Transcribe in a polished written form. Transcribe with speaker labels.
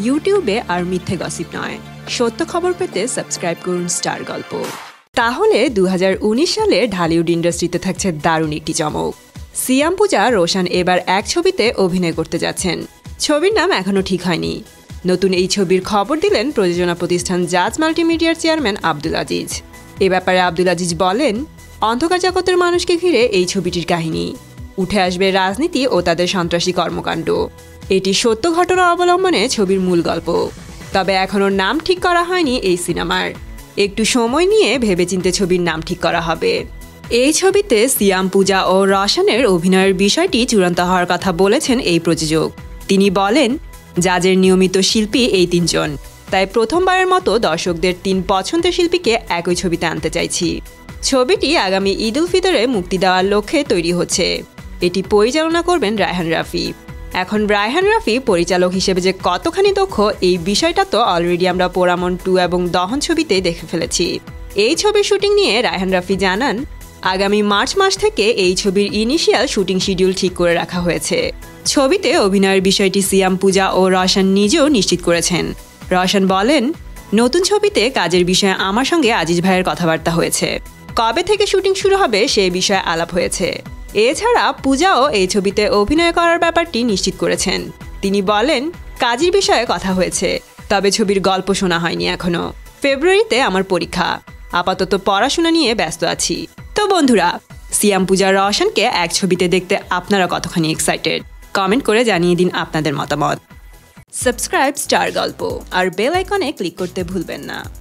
Speaker 1: ইউটিউবে আর মিথ্যে গসিপ নয়, সত্য খবর পেতে সাবস্ক্রাইব করুন স্টার গল্প। তাহলে 2019 সালে ঢালিউড ইন্ডাস্ট্রিতে থাকছে দারুণ একটি চমক। সিয়াম পূজা রোশান এবার এক ছবিতে অভিনয় করতে যাচ্ছেন। ছবির নাম এখনও ঠিক হয়নি। নতুন এই ছবির খবর দিলেন প্রযোজনা প্রতিষ্ঠান জাজ মাল্টিমিডিয়ার চেয়ারম্যান আব্দুল আজিজ। এ ব্যাপারে আব্দুল আজিজ বলেন, অন্ধকার জগতের মানুষকে ঘিরে এই ছবিটির কাহিনী। উঠে আসবে রাজনীতি ও তাদের সন্ত্রাসী কর্মকাণ্ড। এটি সত্য ঘটনা অবলম্বনে ছবির মূল গল্প। তবে এখনও নাম ঠিক করা হয়নি এই সিনেমার। একটু সময় নিয়ে ভেবেচিন্তে ছবির নাম ঠিক করা হবে। এই ছবিতে সিয়াম পূজা ও রোশানের অভিনয়ের বিষয়টি চূড়ান্ত হওয়ার কথা বলেছেন এই প্রযোজক। তিনি বলেন, জাজের নিয়মিত শিল্পী এই তিনজন, তাই প্রথমবারের মতো দর্শকদের 3 পছন্দের শিল্পীকে একই ছবিতে আনতে চাইছি। ছবিটি আগামী ঈদ উল ফিতরে মুক্তি দেওয়ার লক্ষ্যে তৈরি হচ্ছে। এটি পরিচালনা করবেন রায়হান রাফি। এখন রায়হান রাফি পরিচালক হিসেবে যে কতখানি দক্ষ এই বিষয়টা তো অলরেডি আমরা পোড়ামন 2 এবং দহন ছবিতে দেখে ফেলেছি। এই ছবির শুটিং নিয়ে রায়হান রাফি জানান, আগামী মার্চ মাস থেকে এই ছবির ইনিশিয়াল শুটিং শিডিউল ঠিক করে রাখা হয়েছে। ছবিতে অভিনয়ের বিষয়টি সিয়াম পূজা ও রোশান নিজেও নিশ্চিত করেছেন। রোশান বলেন, নতুন ছবিতে কাজের বিষয়ে আমার সঙ্গে আজিজ ভাইয়ের কথাবার্তা হয়েছে। কবে থেকে শুটিং শুরু হবে সেই বিষয়ে আলাপ হয়েছে। এছাড়া পূজাও এই ছবিতে অভিনয় করার ব্যাপারটি নিশ্চিত করেছেন। তিনি বলেন, কাজের বিষয়ে কথা হয়েছে, তবে ছবির গল্প শোনা হয়নি এখনো। ফেব্রুয়ারিতে আমার পরীক্ষা, আপাতত পড়াশোনা নিয়ে ব্যস্ত আছি। তো বন্ধুরা, সিয়াম পূজা রোশানকে এক ছবিতে দেখতে আপনারা কতখানি এক্সাইটেড? কমেন্ট করে জানিয়ে দিন আপনাদের মতামত। সাবস্ক্রাইব স্টার গল্প আর বেল আইকনে ক্লিক করতে ভুলবেন না।